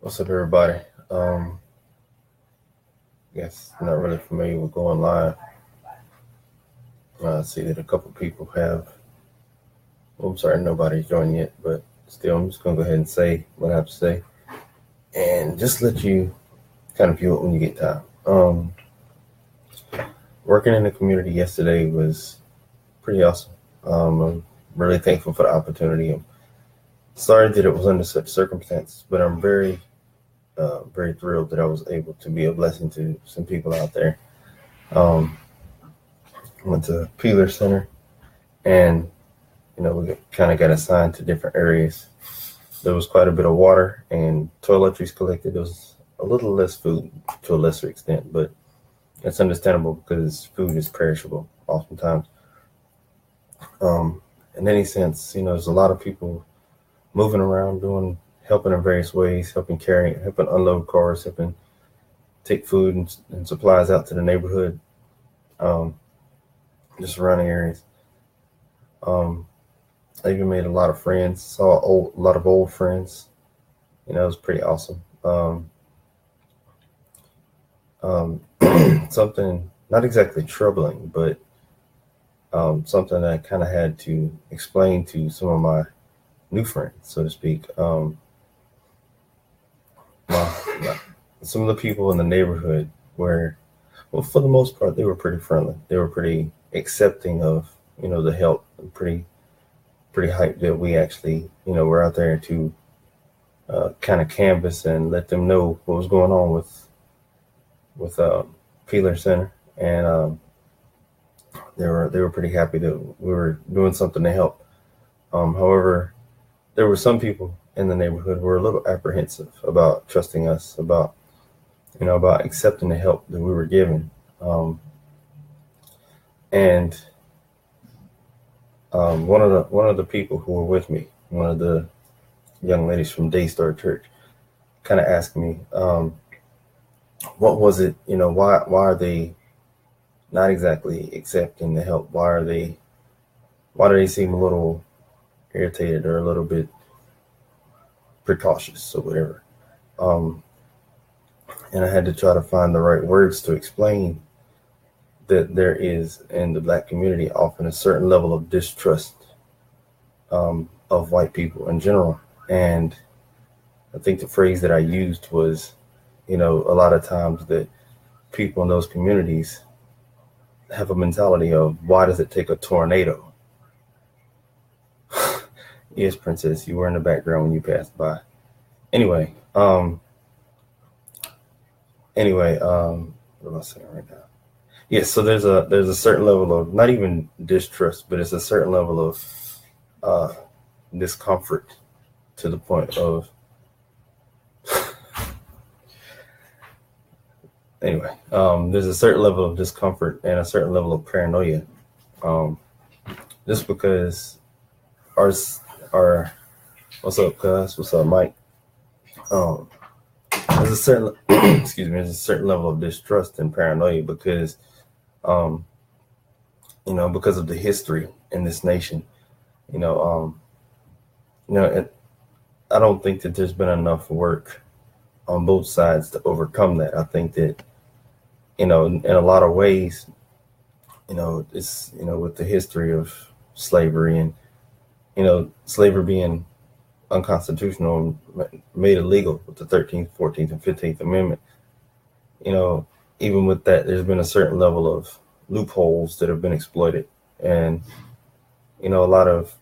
What's up, everybody? Guess not really familiar with going live. I see that a couple people have. I'm sorry, nobody's joined yet, but still, I'm just gonna go ahead and say what I have to say, and just let you kind of view it when you get time. Working in the community yesterday was pretty awesome. I'm really thankful for the opportunity. I'm sorry that it was under such circumstances, but I'm very thrilled that I was able to be a blessing to some people out there. Um, Went to Peeler Center, and we kind of got assigned to different areas. There was quite a bit of water and toiletries collected. There was a little less food to a lesser extent, but it's understandable because food is perishable oftentimes. In any sense, there's a lot of people moving around, helping in various ways, helping unload cars, helping take food and supplies out to the neighborhood, um, just surrounding areas. Um, I even made a lot of friends, saw a lot of old friends. It was pretty awesome. Something not exactly troubling, but something that I kind of had to explain to some of my new friends, so to speak. Some of the people in the neighborhood were, well, for the most part, they were pretty friendly. They were pretty accepting of, the help, and pretty hyped that we actually, were out there to kind of canvas and let them know what was going on with Peeler Center, and they were pretty happy that we were doing something to help. However, there were some people in the neighborhood who were a little apprehensive about trusting us, about accepting the help that we were given, and one of the people who were with me, one of the young ladies from Daystar Church, kind of asked me, what was it, why are they not exactly accepting the help? Why do they seem a little irritated or a little bit precautious or whatever? And I had to try to find the right words to explain that there is in the Black community often a certain level of distrust of white people in general. And I think the phrase that I used was, a lot of times that people in those communities have a mentality of, why does it take a tornado? Yes, Princess, you were in the background when you passed by. Anyway, what am I saying right now? Yes, so there's a certain level of not even distrust, but it's a certain level of discomfort to the point of anyway. There's a certain level of discomfort and a certain level of paranoia, just because our what's up, cuz? What's up, Mike? There's a certain excuse me. There's a certain level of distrust and paranoia because because of the history in this nation. I don't think that there's been enough work on both sides to overcome that. I think that, in a lot of ways, it's, with the history of slavery and, slavery being unconstitutional and made illegal with the 13th, 14th, and 15th Amendment, even with that, there's been a certain level of loopholes that have been exploited. And, a lot of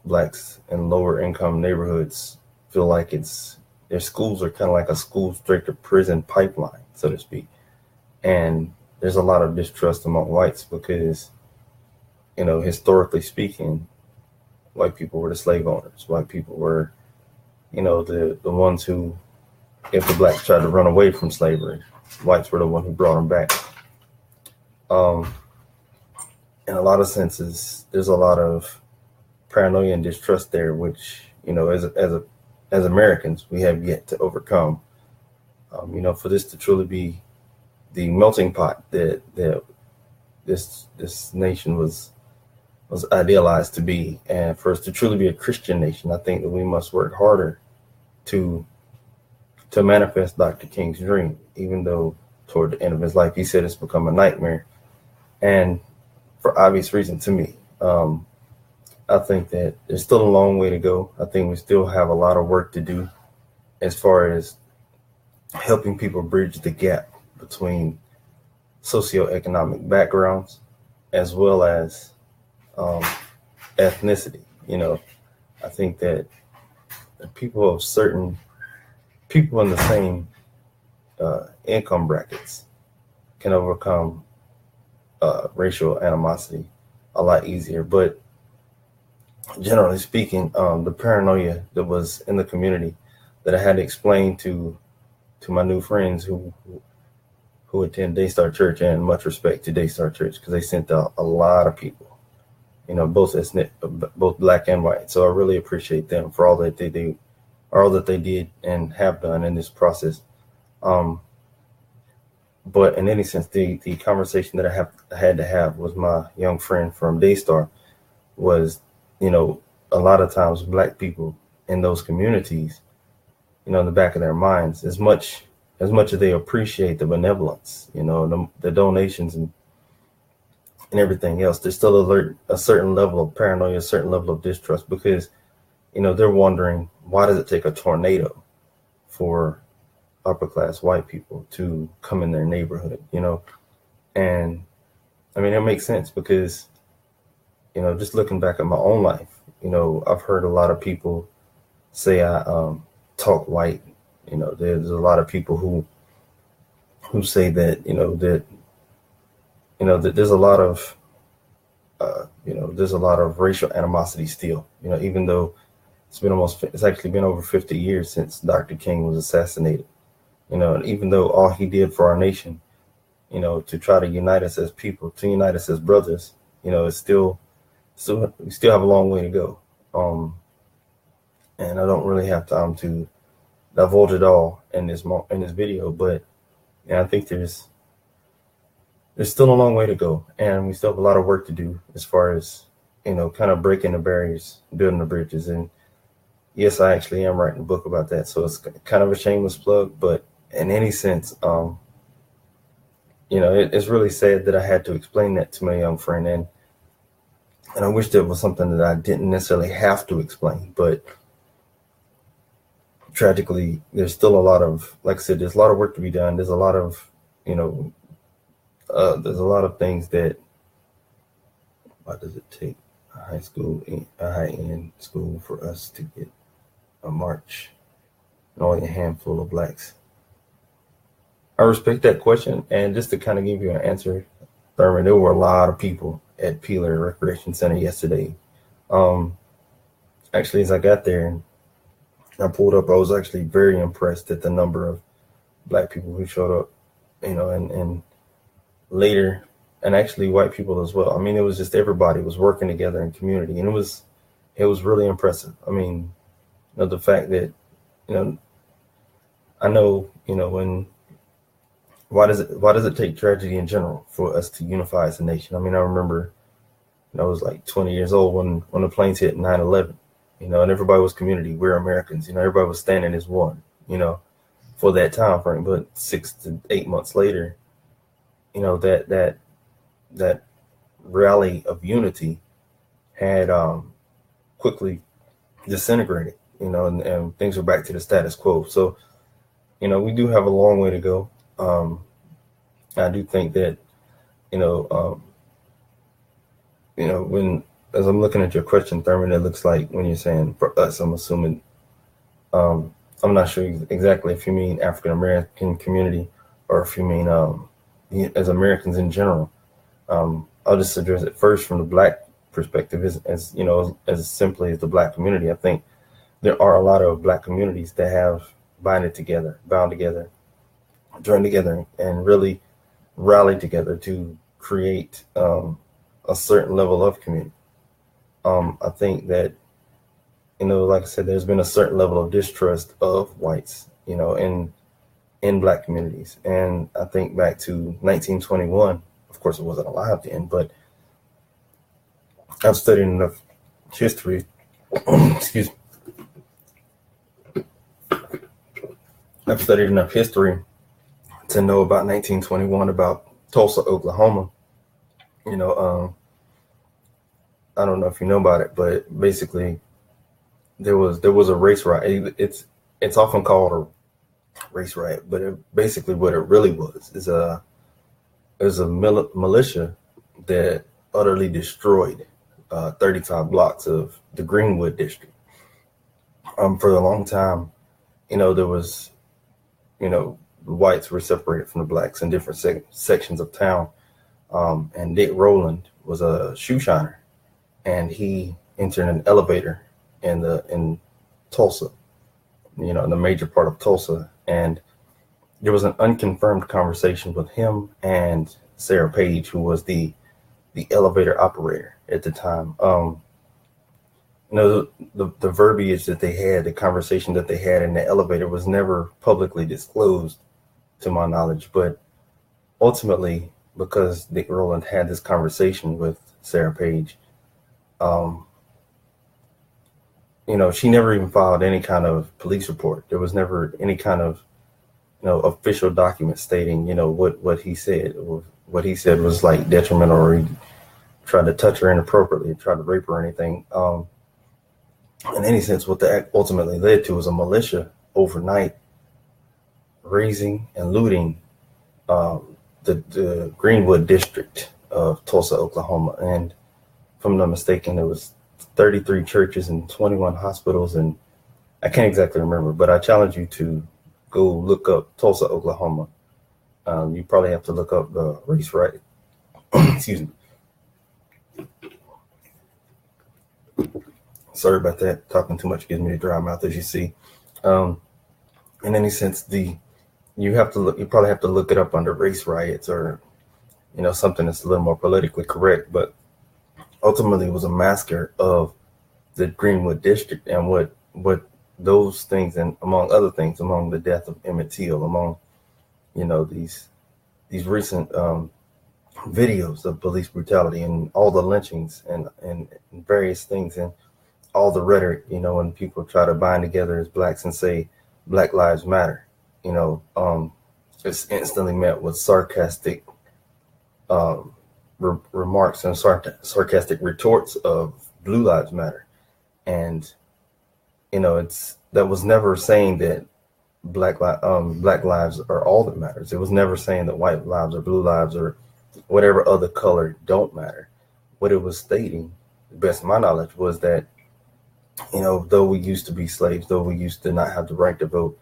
Blacks in lower income neighborhoods feel like their schools are kind of like a school straight to prison pipeline, so to speak. And there's a lot of distrust among whites because, historically speaking, white people were the slave owners. White people were, the ones who, if the Blacks tried to run away from slavery, whites were the one who brought them back. In a lot of senses, there's a lot of paranoia and distrust there, which, as Americans, we have yet to overcome. For this to truly be the melting pot that this nation was idealized to be, and for us to truly be a Christian nation, I think that we must work harder to to manifest Dr. King's dream, even though toward the end of his life, he said it's become a nightmare. And for obvious reason to me, I think that there's still a long way to go. I think we still have a lot of work to do as far as helping people bridge the gap between socioeconomic backgrounds as well as ethnicity. I think that people in the same income brackets can overcome racial animosity a lot easier. But generally speaking, the paranoia that was in the community that I had to explain to my new friends who attend Daystar Church, and much respect to Daystar Church because they sent out a lot of people, both both black and white. So I really appreciate them for all that they do, all that they did and have done in this process. But in any sense, the conversation that I had to have with my young friend from Daystar was, a lot of times black people in those communities, in the back of their minds, as much as they appreciate the benevolence, the donations and everything else, there's still a certain level of paranoia, a certain level of distrust because, they're wondering, why does it take a tornado for upper class white people to come in their neighborhood, And I mean, it makes sense because, just looking back at my own life, I've heard a lot of people say I talk white. There's a lot of people who say that, that there's a lot of, there's a lot of racial animosity still, even though it's actually been over 50 years since Dr. King was assassinated, and even though all he did for our nation, to try to unite us as people, to unite us as brothers, it's still we still have a long way to go. And I don't really have time to divulge it all in this video, but I think there's still a long way to go, and we still have a lot of work to do as far as kind of breaking the barriers, building the bridges. And yes, I actually am writing a book about that, so it's kind of a shameless plug. But in any sense, it's really sad that I had to explain that to my young friend, and I wish there was something that I didn't necessarily have to explain, but tragically, there's still a lot of, like I said, there's a lot of work to be done. There's a lot of, there's a lot of things that, why does it take a high-end school for us to get a march and only a handful of blacks? I respect that question. And just to kind of give you an answer, Thurman, there were a lot of people at Peeler Recreation Center yesterday. Actually, as I got there and I pulled up, I was actually very impressed at the number of black people who showed up, and later, and actually white people as well. I mean, it was just everybody was working together in community, and it was really impressive. I mean, the fact that, I know, why does it take tragedy in general for us to unify as a nation? I mean, I remember I was like 20 years old when the planes hit 9/11, and everybody was community. We're Americans, everybody was standing as one, for that time frame. But 6 to 8 months later, that rally of unity had quickly disintegrated, and things were back to the status quo. So, we do have a long way to go. I do think that, when, as I'm looking at your question, Thurman, it looks like when you're saying for us, I'm assuming, I'm not sure exactly if you mean African American community or if you mean as Americans in general. I'll just address it first from the black perspective, as simply as the black community. I think there are a lot of black communities that have bound together, joined together, and really rallied together to create a certain level of community. I think that, like I said, there's been a certain level of distrust of whites, in black communities. And I think back to 1921, of course, it wasn't alive then, but I've studied enough history, excuse me. I've studied enough history to know about 1921, about Tulsa, Oklahoma. You know, I don't know if you know about it, but basically there was a race riot. It's often called a race riot, but basically what it really was is a militia that utterly destroyed 35 blocks of the Greenwood district. For a long time, there was, the whites were separated from the blacks in different sections of town. And Dick Rowland was a shoe shiner, and he entered an elevator in Tulsa, in the major part of Tulsa. And there was an unconfirmed conversation with him and Sarah Page, who was the elevator operator at the time. The verbiage that they had, the conversation that they had in the elevator was never publicly disclosed to my knowledge. But ultimately, because Dick Rowland had this conversation with Sarah Page, she never even filed any kind of police report. There was never any kind of, official document stating, what he said. What he said was like detrimental, or he tried to touch her inappropriately, tried to rape her or anything. In any sense, what the act ultimately led to was a militia overnight raising and looting the Greenwood district of Tulsa, Oklahoma. And if I'm not mistaken, it was 33 churches and 21 hospitals. And I can't exactly remember, but I challenge you to go look up Tulsa, Oklahoma. You probably have to look up the race riot. Excuse me. Sorry about that. Talking too much gives me a dry mouth, as you see. In any sense, you probably have to look it up under race riots, or something that's a little more politically correct. But ultimately, it was a massacre of the Greenwood district, and what those things, and among other things, among the death of Emmett Till, among these recent videos of police brutality, and all the lynchings and various things, and all the rhetoric, when people try to bind together as blacks and say Black Lives Matter, it's instantly met with sarcastic remarks and sarcastic retorts of Blue Lives Matter. And that was never saying that black lives are all that matters. It was never saying that white lives or blue lives or whatever other color don't matter. What it was stating, to the best of my knowledge, was that though we used to be slaves, though we used to not have the right to vote,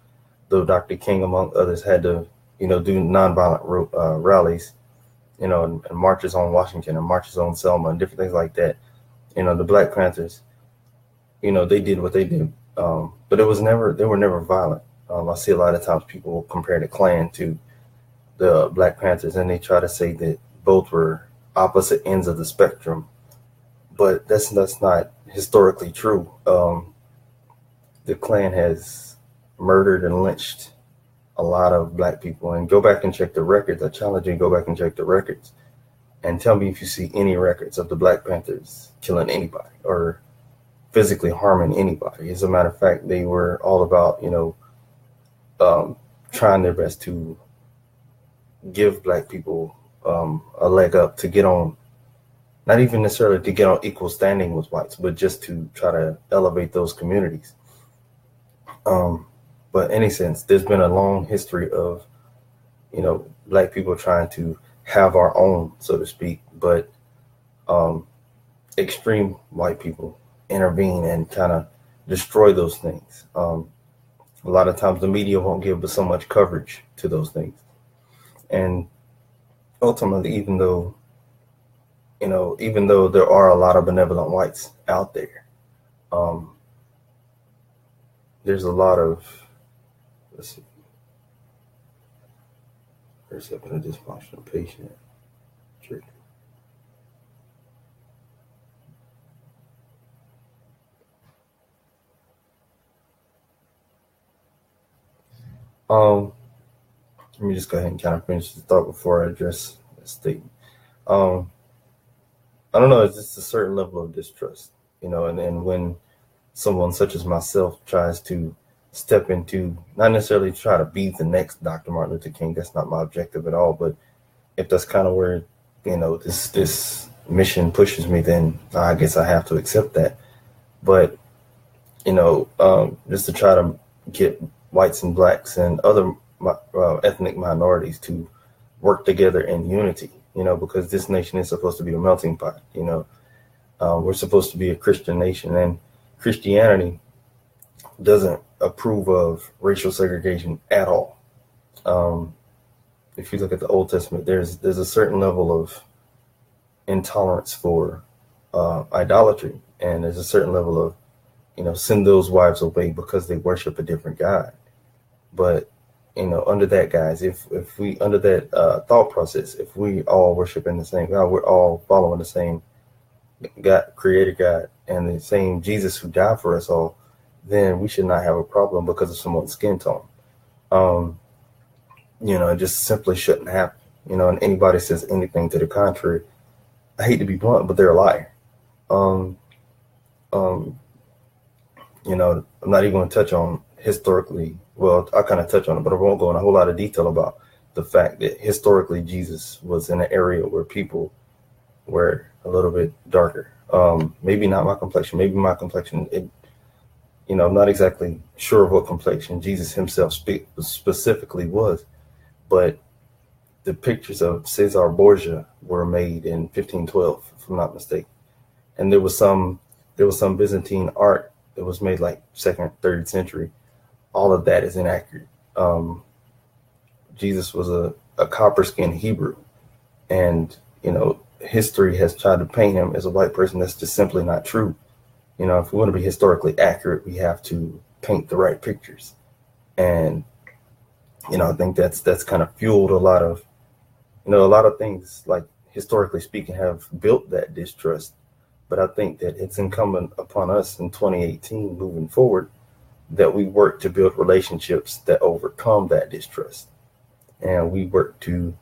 though Dr. King, among others, had to, do nonviolent rallies, and marches on Washington and marches on Selma and different things like that. The Black Panthers, they did what they did, but they were never violent. I see a lot of times people compare the Klan to the Black Panthers, and they try to say that both were opposite ends of the spectrum, but that's not historically true. The Klan has murdered and lynched a lot of black people, and go back and check the records. I challenge you to go back and check the records and tell me if you see any records of the Black Panthers killing anybody or physically harming anybody. As a matter of fact, they were all about, trying their best to give black people a leg up to get on, not even necessarily to get on equal standing with whites, but just to try to elevate those communities. But in any sense, there's been a long history of, black people trying to have our own, so to speak, but extreme white people intervene and kind of destroy those things. A lot of times the media won't give so much coverage to those things. And ultimately, even though there are a lot of benevolent whites out there, there's a lot of, let's see, there's a dysfunctional patient. Let me just go ahead and kind of finish the thought before I address the statement. I don't know, it's just a certain level of distrust, and when someone such as myself tries to step into, not necessarily try to be the next Dr. Martin Luther King. That's not my objective at all. But if that's kind of where, this mission pushes me, then I guess I have to accept that. But, just to try to get whites and blacks and other ethnic minorities to work together in unity, because this nation is supposed to be a melting pot. We're supposed to be a Christian nation, and Christianity doesn't approve of racial segregation at all. If you look at the Old Testament, there's a certain level of intolerance for idolatry, and there's a certain level of, send those wives away because they worship a different God. But under that, guys, if we under that thought process, if we all worship in the same God, we're all following the same God, Creator God, and the same Jesus who died for us all, then we should not have a problem because of someone's skin tone. It just simply shouldn't happen. And anybody says anything to the contrary, I hate to be blunt, but they're a liar. I'm not even going to touch on historically. Well, I kind of touch on it, but I won't go in a whole lot of detail about the fact that historically Jesus was in an area where people were a little bit darker. Maybe not my complexion. Maybe my complexion, I'm not exactly sure of what complexion Jesus himself specifically was, but the pictures of Caesar Borgia were made in 1512, if I'm not mistaken. And there was some Byzantine art that was made like 2nd, 3rd century. All of that is inaccurate. Jesus was a copper-skinned Hebrew, and history has tried to paint him as a white person. That's just simply not true. If we want to be historically accurate, we have to paint the right pictures. And I think that's kind of fueled a lot of things, like historically speaking, have built that distrust. But I think that it's incumbent upon us in 2018 moving forward that we work to build relationships that overcome that distrust. And we work to,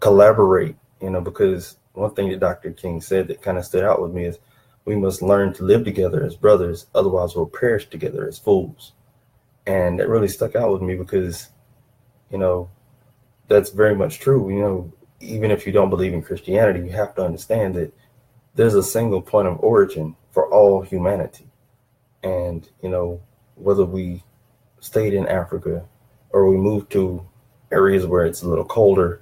collaborate, because one thing that Dr. King said that kind of stood out with me is we must learn to live together as brothers, otherwise we'll perish together as fools. And that really stuck out with me because, that's very much true. Even if you don't believe in Christianity, you have to understand that there's a single point of origin for all humanity. And, whether we stayed in Africa or we moved to areas where it's a little colder,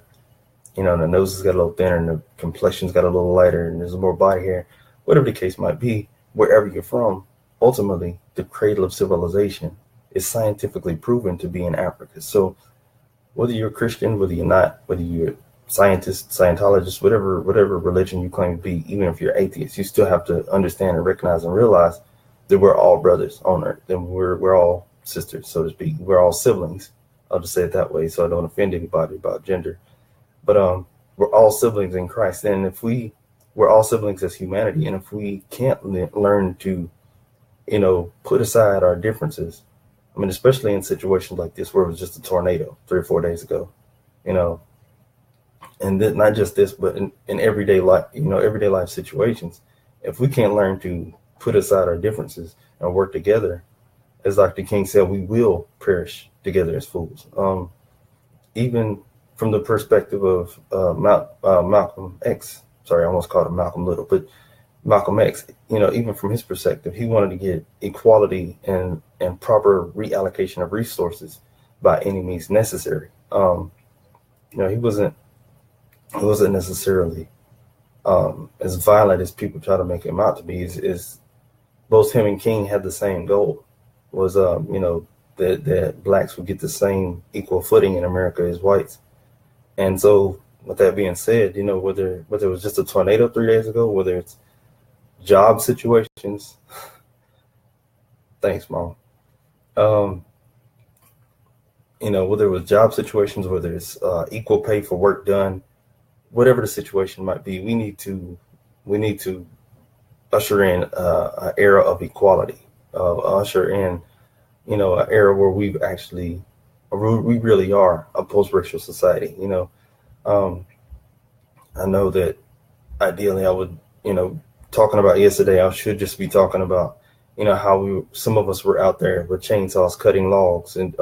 the nose has got a little thinner and the complexion's got a little lighter and there's more body hair, whatever the case might be, wherever you're from, ultimately the cradle of civilization is scientifically proven to be in Africa. So whether you're a Christian, whether you're not, whether you're a scientist, Scientologist, whatever religion you claim to be, even if you're atheist, you still have to understand and recognize and realize that we're all brothers on earth, and we're all sisters, so to speak. We're all siblings. I'll just say it that way so I don't offend anybody about gender. But we're all siblings in Christ. And if we're all siblings as humanity, and if we can't learn to, put aside our differences, I mean, especially in situations like this where it was just a tornado 3 or 4 days ago, and then not just this, but in everyday life, everyday life situations, if we can't learn to put aside our differences and work together, as Dr. King said, we will perish together as fools. Even from the perspective of Malcolm X, sorry, I almost called him Malcolm Little, but Malcolm X, even from his perspective, he wanted to get equality and proper reallocation of resources by any means necessary. He wasn't necessarily as violent as people try to make him out to be. Is both him and King had the same goal, was that blacks would get the same equal footing in America as whites. And so with that being said, whether it was just a tornado 3 days ago, whether it's job situations, thanks, Mom. Whether it was job situations, whether it's equal pay for work done, whatever the situation might be, we need to usher in an era of equality, usher in, an era where we really are a post-racial society. I know that ideally I would, talking about yesterday, I should just be talking about, how some of us were out there with chainsaws cutting logs and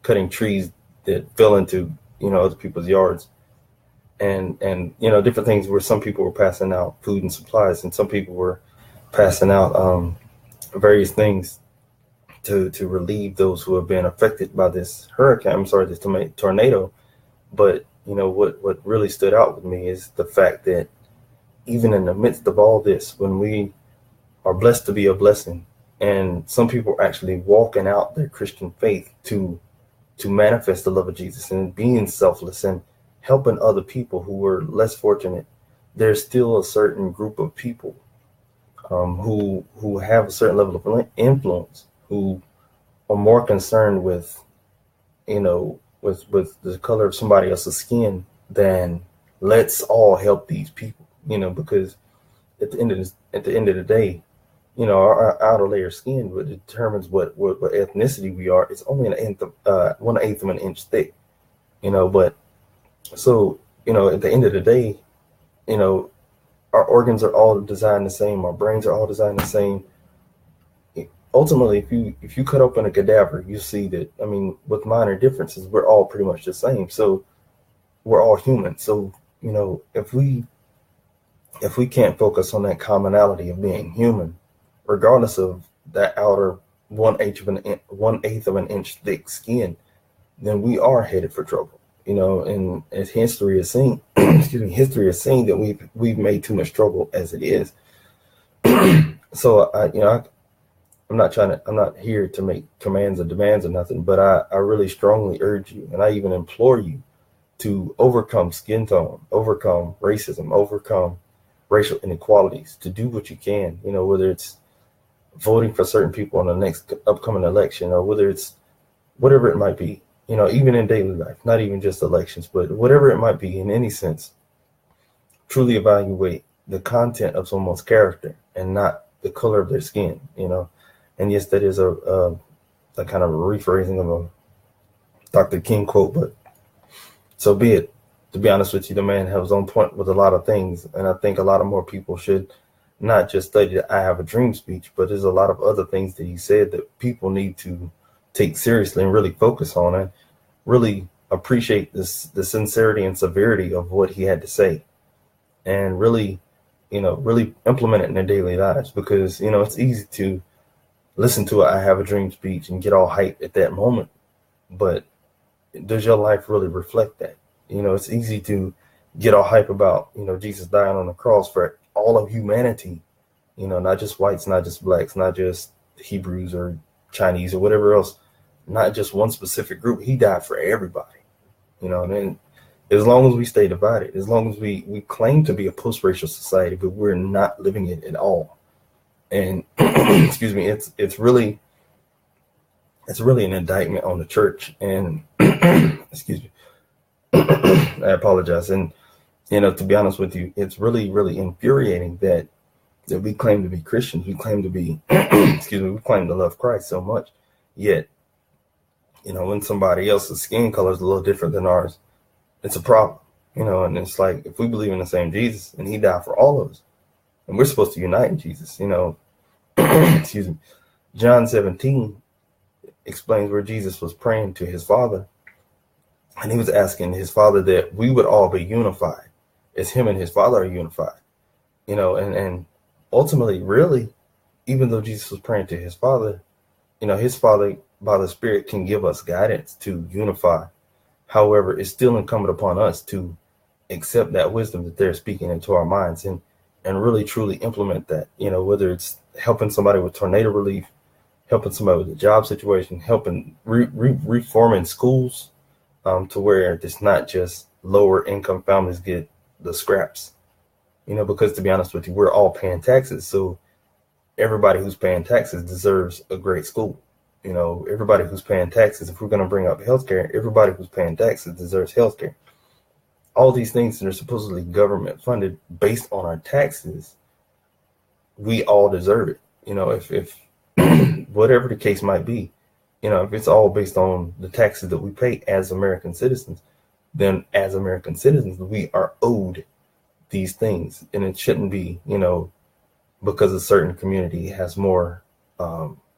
cutting trees that fell into other people's yards, and different things where some people were passing out food and supplies, and some people were passing out various things to relieve those who have been affected by this hurricane. I'm sorry, this tornado. But what really stood out with me is the fact that even in the midst of all this, when we are blessed to be a blessing, and some people are actually walking out their Christian faith to manifest the love of Jesus and being selfless and helping other people who were less fortunate, there's still a certain group of people who have a certain level of influence, who are more concerned with with the color of somebody else's skin than let's all help these people. Because at the end of the day, our outer layer of skin what determines what ethnicity we are. It's only 1/8 of an inch thick. But so at the end of the day, our organs are all designed the same. Our brains are all designed the same. Ultimately, if you cut open a cadaver, you see that, with minor differences, we're all pretty much the same. So we're all human. So, if we can't focus on that commonality of being human, regardless of that outer 1/8 of an inch thick skin, then we are headed for trouble. And as history has seen, history has seen that we've made too much trouble as it is. So I'm not here to make commands or demands or nothing, but I really strongly urge you, and I even implore you to overcome skin tone, overcome racism, overcome racial inequalities, to do what you can, whether it's voting for certain people in the next upcoming election, or whether it's whatever it might be, even in daily life, not even just elections, but whatever it might be in any sense. Truly evaluate the content of someone's character and not the color of their skin, And yes, that is a kind of a rephrasing of a Dr. King quote, but so be it. To be honest with you, the man was on point with a lot of things, and I think a lot of more people should not just study the "I Have a Dream" speech, but there's a lot of other things that he said that people need to take seriously and really focus on, and really appreciate the sincerity and severity of what he had to say, and really implement it in their daily lives. Because it's easy to listen to a "I Have a Dream" speech and get all hyped at that moment, but does your life really reflect that? It's easy to get all hype about Jesus dying on the cross for all of humanity, not just whites, not just blacks, not just Hebrews or Chinese or whatever else, not just one specific group. He died for everybody, and then as long as we stay divided, as long as we claim to be a post-racial society, but we're not living it at all. And excuse me, it's really an indictment on the church. And excuse me, I apologize. And to be honest with you, it's really, really infuriating that we claim to be Christians, we claim to be we claim to love Christ so much, yet when somebody else's skin color is a little different than ours, it's a problem. And it's like, if we believe in the same Jesus and he died for all of us, and we're supposed to unite in Jesus, excuse me. John 17 explains where Jesus was praying to his Father, and he was asking his Father that we would all be unified as him and his Father are unified. And ultimately, really, even though Jesus was praying to his Father, his Father by the Spirit can give us guidance to unify. However, it's still incumbent upon us to accept that wisdom that they're speaking into our minds and really truly implement that, whether it's helping somebody with tornado relief, helping somebody with a job situation, helping reforming schools to where it's not just lower income families get the scraps, because to be honest with you, we're all paying taxes. So everybody who's paying taxes deserves a great school. Everybody who's paying taxes, if we're going to bring up healthcare, everybody who's paying taxes deserves healthcare. All these things that are supposedly government funded based on our taxes, we all deserve it. If whatever the case might be, if it's all based on the taxes that we pay as American citizens, then as American citizens, we are owed these things. And it shouldn't be, because a certain community has more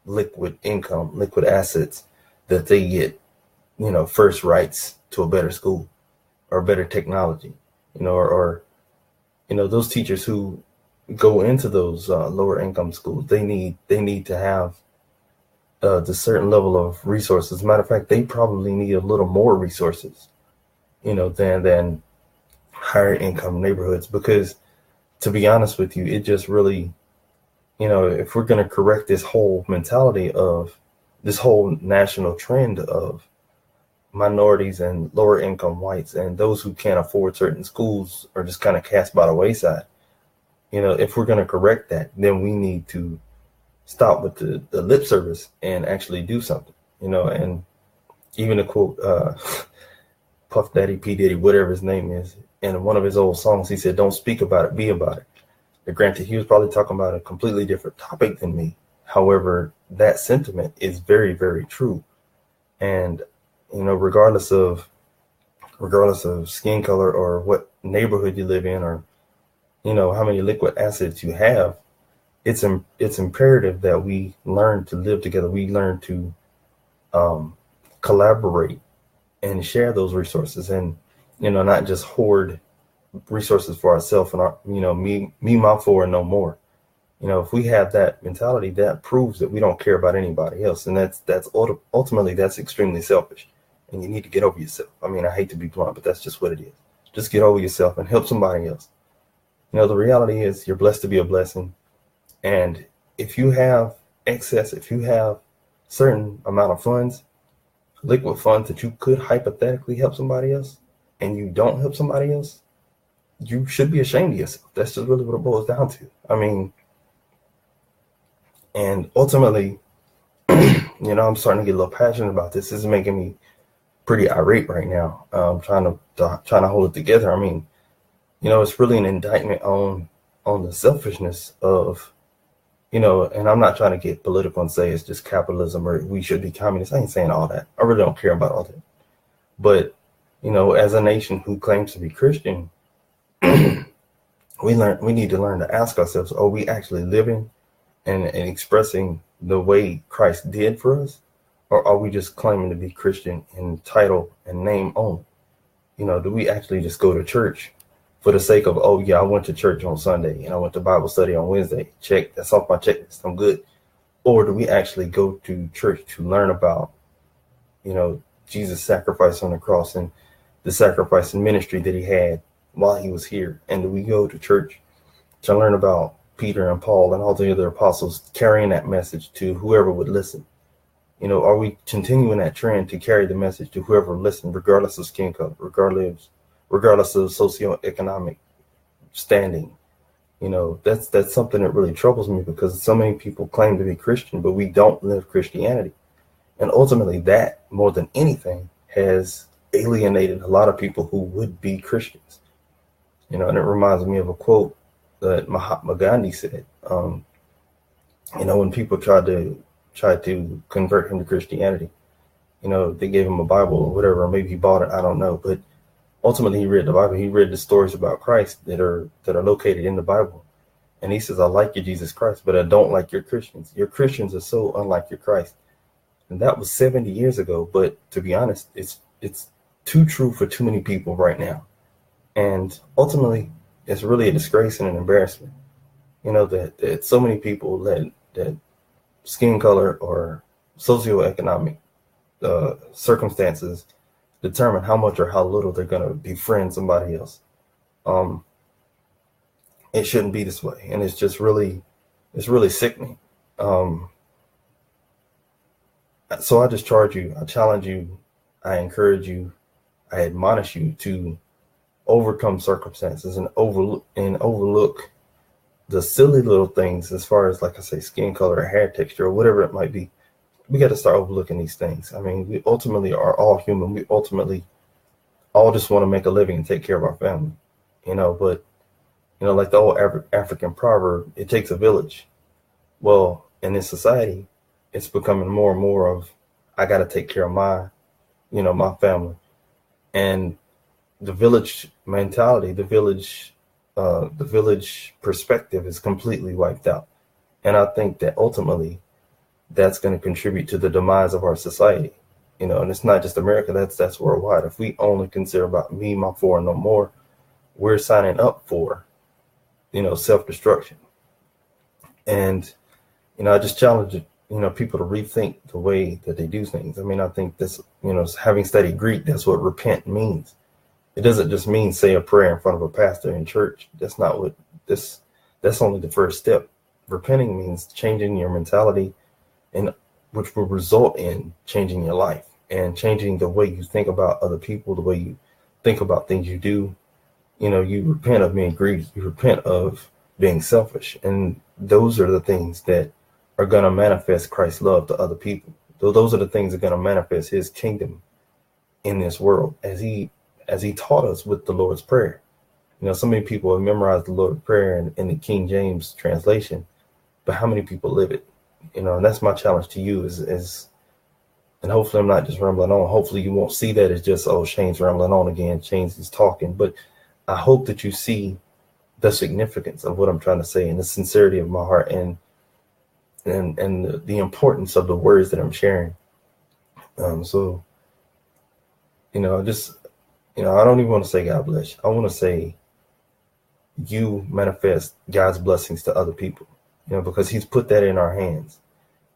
liquid income, liquid assets, that they get, first rights to a better school or better technology, or those teachers who go into those lower income schools, they need to have the certain level of resources. As a matter of fact, they probably need a little more resources, than higher income neighborhoods, because to be honest with you, it just really, if we're going to correct this whole mentality of this whole national trend of minorities and lower income whites and those who can't afford certain schools are just kind of cast by the wayside. If we're going to correct that, then we need to stop with the lip service and actually do something, and even to quote Puff Daddy, P. Diddy, whatever his name is, in one of his old songs, he said, "Don't speak about it, be about it." Now, granted, he was probably talking about a completely different topic than me. However, that sentiment is very, very true. And, regardless of skin color or what neighborhood you live in, or, how many liquid assets you have, it's imperative that we learn to live together. We learn to collaborate and share those resources, and not just hoard resources for ourselves and our, me, my four and no more. If we have that mentality, that proves that we don't care about anybody else, and that's ultimately that's extremely selfish, and you need to get over yourself. I mean, I hate to be blunt, but that's just what it is. Just get over yourself and help somebody else. The reality is you're blessed to be a blessing, and if you have excess, if you have certain amount of funds, liquid funds that you could hypothetically help somebody else, and you don't help somebody else, you should be ashamed of yourself. That's just really what it boils down to. I mean, and ultimately, I'm starting to get a little passionate about this. This is making me pretty irate right now. I'm trying to hold it together. I mean, it's really an indictment on the selfishness of, and I'm not trying to get political and say it's just capitalism or we should be communists. I ain't saying all that. I really don't care about all that. But, as a nation who claims to be Christian, we need to learn to ask ourselves, are we actually living and expressing the way Christ did for us? Or are we just claiming to be Christian in title and name only? Do we actually just go to church for the sake of, oh yeah, I went to church on Sunday and I went to Bible study on Wednesday. Check, that's off my checklist, I'm good. Or do we actually go to church to learn about, Jesus' sacrifice on the cross and the sacrifice and ministry that he had while he was here? And do we go to church to learn about Peter and Paul and all the other apostles carrying that message to whoever would listen? Are we continuing that trend to carry the message to whoever would listen, regardless of skin color, regardless of socioeconomic standing? That's something that really troubles me, because so many people claim to be Christian, but we don't live Christianity. And ultimately that, more than anything, has alienated a lot of people who would be Christians. And it reminds me of a quote that Mahatma Gandhi said. When people tried to convert him to Christianity, they gave him a Bible or whatever, or maybe he bought it, I don't know. But ultimately he read the Bible. He read the stories about Christ that are located in the Bible. And he says, I like your Jesus Christ, but I don't like your Christians. Your Christians are so unlike your Christ. And that was 70 years ago. But to be honest, it's too true for too many people right now. And ultimately, it's really a disgrace and an embarrassment, that so many people that skin color or socioeconomic circumstances determine how much or how little they're going to befriend somebody else. It shouldn't be this way. And it's really sickening. So I just I challenge you, I encourage you, I admonish you to overcome circumstances and overlook the silly little things, as far as, like I say, skin color or hair texture or whatever it might be. We got to start overlooking these things. I mean, we ultimately are all human. We ultimately all just want to make a living and take care of our family, but, like the old African proverb, it takes a village. Well, in this society, it's becoming more and more of, I got to take care of my family. And the village mentality, the village perspective is completely wiped out. And I think that ultimately that's going to contribute to the demise of our society. And it's not just America, that's worldwide. If we only consider about me, my four, and no more, we're signing up for, self-destruction. And, I just challenge, people to rethink the way that they do things. I mean, I think this, having studied Greek, that's what repent means. It doesn't just mean say a prayer in front of a pastor in church. That's not what that's only the first step. Repenting means changing your mentality, and which will result in changing your life and changing the way you think about other people, the way you think about things you do. You repent of being greedy. You repent of being selfish. And those are the things that are going to manifest Christ's love to other people. Those are the things that are going to manifest his kingdom in this world as he taught us with the Lord's Prayer. So many people have memorized the Lord's Prayer in the King James translation, but how many people live it? And that's my challenge to you is and hopefully I'm not just rambling on. Hopefully you won't see that as just, oh, Shane's rambling on again. Shane's is talking. But I hope that you see the significance of what I'm trying to say and the sincerity of my heart and the importance of the words that I'm sharing. So, I don't even want to say God bless you. I want to say you manifest God's blessings to other people, because he's put that in our hands.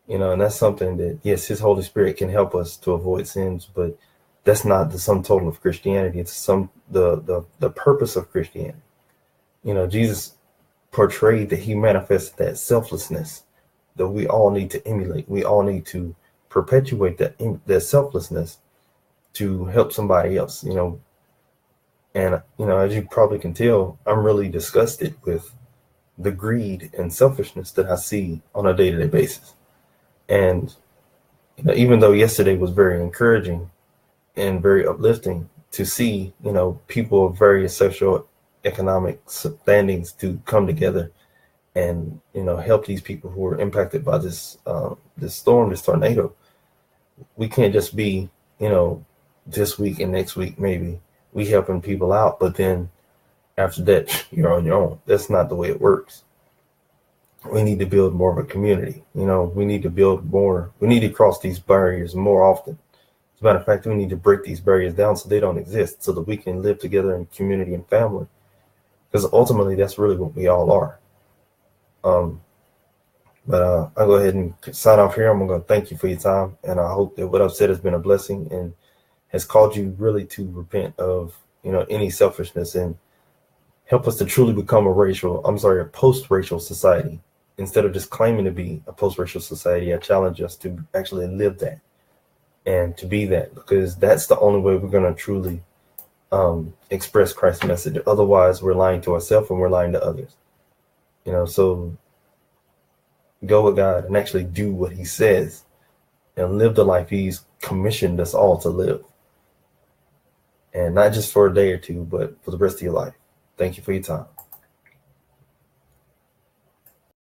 And that's something that, yes, his Holy Spirit can help us to avoid sins, but that's not the sum total of Christianity. It's the purpose of Christianity. Jesus portrayed that he manifested that selflessness that we all need to emulate. We all need to perpetuate that selflessness to help somebody else, And, as you probably can tell, I'm really disgusted with the greed and selfishness that I see on a day-to-day basis. And, even though yesterday was very encouraging and very uplifting to see, people of various social economic standings to come together and, help these people who are impacted by this storm, this tornado. We can't just be, this week and next week, maybe we helping people out, but then after that, you're on your own. That's not the way it works. We need to build more of a community. We need to build more. We need to cross these barriers more often. As a matter of fact, we need to break these barriers down so they don't exist, so that we can live together in community and family. Because ultimately, that's really what we all are. But I'll go ahead and sign off here. I'm going to thank you for your time. And I hope that what I've said has been a blessing and has called you really to repent of, any selfishness and help us to truly become a post-racial society. Instead of just claiming to be a post-racial society, I challenge us to actually live that and to be that, because that's the only way we're going to truly express Christ's message. Otherwise, we're lying to ourselves and we're lying to others. So go with God and actually do what he says and live the life he's commissioned us all to live. And not just for a day or two, but for the rest of your life. Thank you for your time.